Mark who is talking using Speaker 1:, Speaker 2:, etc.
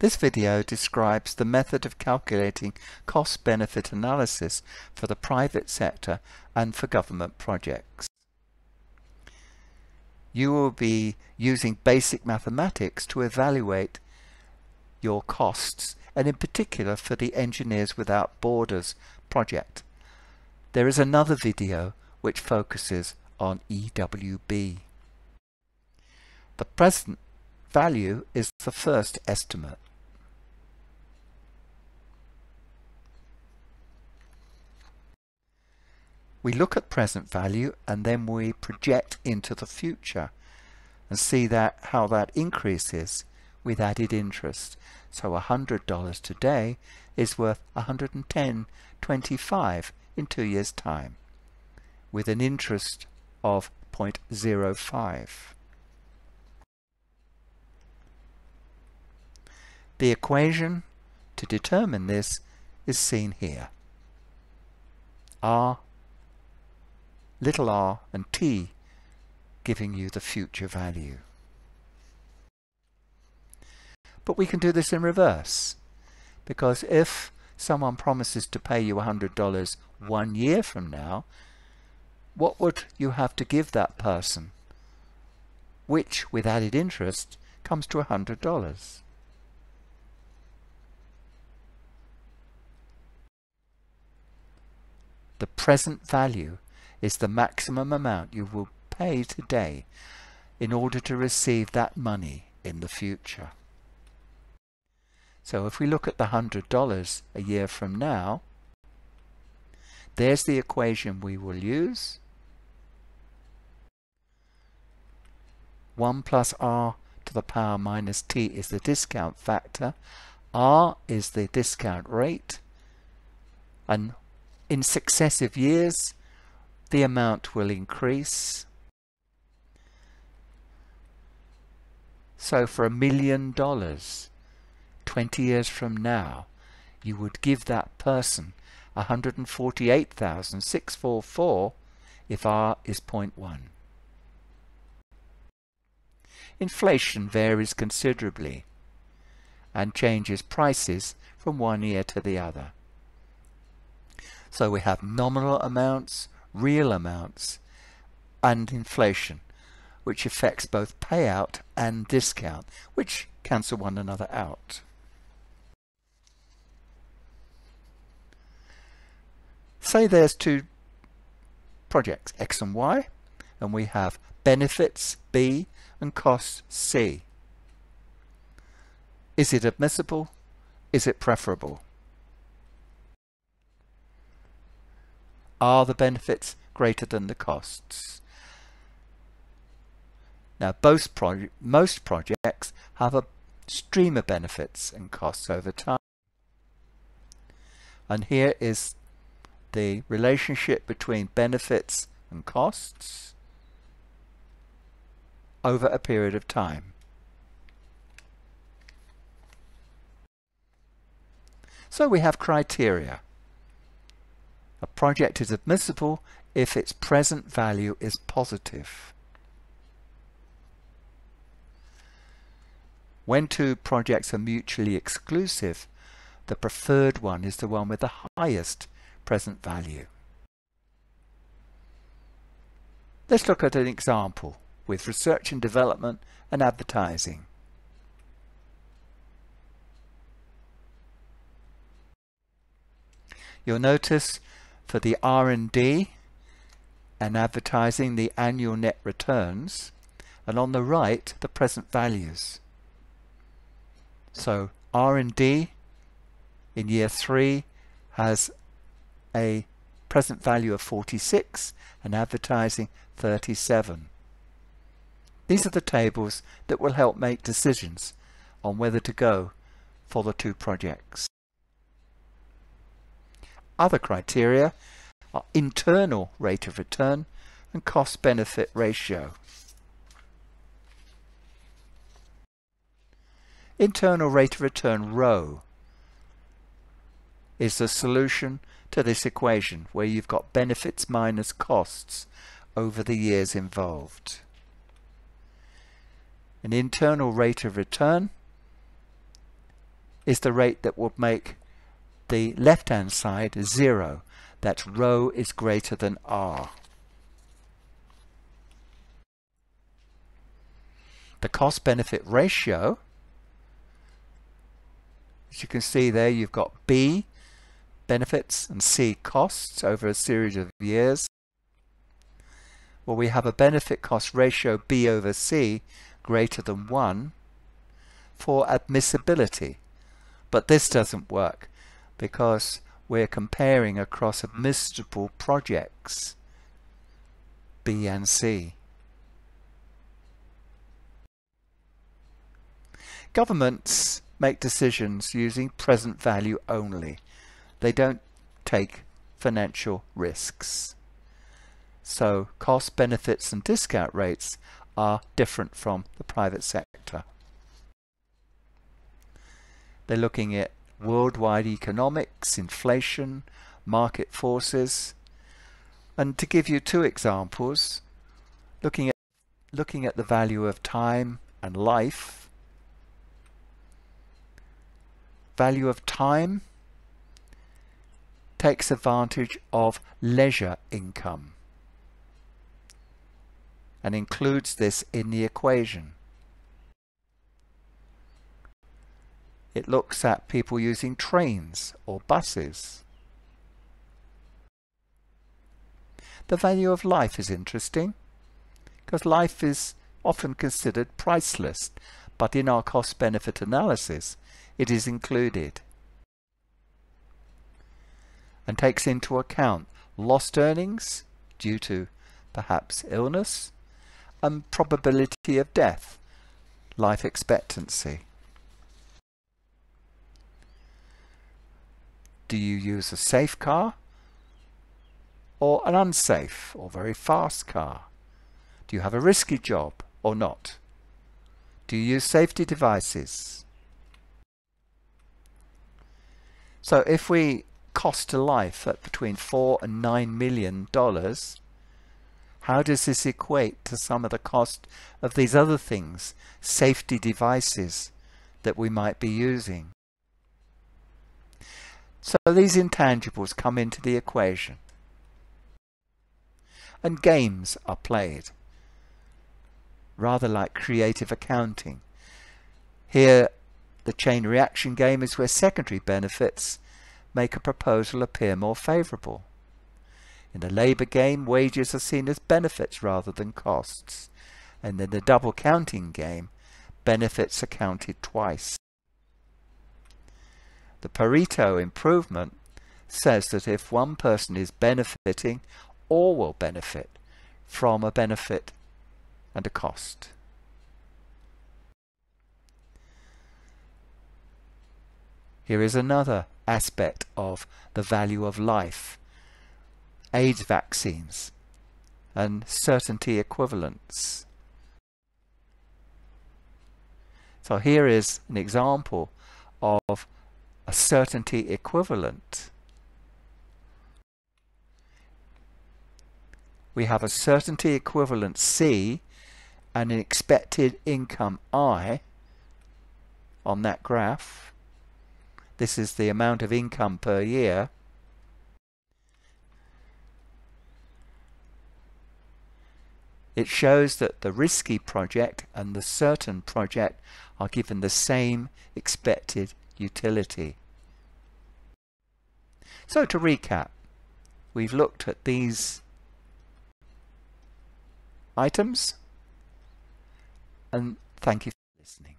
Speaker 1: This video describes the method of calculating cost-benefit analysis for the private sector and for government projects. You will be using basic mathematics to evaluate your costs, and in particular for the Engineers Without Borders project. There is another video which focuses on EWB. The present value is the first estimate. We look at present value and then we project into the future and see how that increases with added interest. So $100 today is worth $110.25 in 2 years' time, with an interest of 0.05. The equation to determine this is seen here. R, little r, and t giving you the future value. But we can do this in reverse, because if someone promises to pay you $100 1 year from now, what would you have to give that person, which with added interest comes to $100? The present value is the maximum amount you will pay today in order to receive that money in the future. So if we look at the $100 a year from now, there's the equation we will use. 1 plus r to the power minus t is the discount factor. R is the discount rate. And in successive years, the amount will increase. So for $1 million, 20 years from now, you would give that person $148,644 if R is 0.1. Inflation varies considerably and changes prices from one year to the other. So we have nominal amounts, real amounts, and inflation, which affects both payout and discount, which cancel one another out. Say there's two projects, X and Y, and we have benefits B and costs C. Is it admissible? Is it preferable? Are the benefits greater than the costs? Now, most projects have a stream of benefits and costs over time. And here is the relationship between benefits and costs over a period of time. So we have criteria. A project is admissible if its present value is positive. When two projects are mutually exclusive, the preferred one is the one with the highest present value. Let's look at an example with research and development and advertising. You'll notice for the R&D and advertising the annual net returns, and on the right the present values. So R&D in year 3 has a present value of 46 and advertising 37. These are the tables that will help make decisions on whether to go for the two projects. Other criteria are internal rate of return and cost-benefit ratio. Internal rate of return rho is the solution to this equation where you've got benefits minus costs over the years involved. An internal rate of return is the rate that would make the left-hand side 0. That rho is greater than R. The cost-benefit ratio, as you can see there, you've got B, benefits, and C, costs over a series of years. Well, we have a benefit cost ratio B over C greater than 1 for admissibility. But this doesn't work because we're comparing across admissible projects, B and C. Governments make decisions using present value only. They don't take financial risks. So cost, benefits and discount rates are different from the private sector. They're looking at worldwide economics, inflation, market forces. And to give you two examples, looking at the value of time and life. Value of time takes advantage of leisure income and includes this in the equation. It looks at people using trains or buses. The value of life is interesting because life is often considered priceless, but in our cost-benefit analysis it is included and takes into account lost earnings due to perhaps illness and probability of death, life expectancy. Do you use a safe car or an unsafe or very fast car? Do you have a risky job or not? Do you use safety devices? So if we cost a life at between $4 and $9 million, how does this equate to some of the cost of these other things, safety devices that we might be using? So these intangibles come into the equation. And games are played, rather like creative accounting. Here, the chain reaction game is where secondary benefits make a proposal appear more favourable. In the labour game, wages are seen as benefits rather than costs. And in the double counting game, benefits are counted twice. The Pareto improvement says that if one person is benefiting, all will benefit from a benefit and a cost. Here is another aspect of the value of life: AIDS vaccines and certainty equivalents. So here is an example of a certainty equivalent. We have a certainty equivalent C and an expected income I on that graph. This is the amount of income per year. It shows that the risky project and the certain project are given the same expected utility. So to recap, we've looked at these items, and thank you for listening.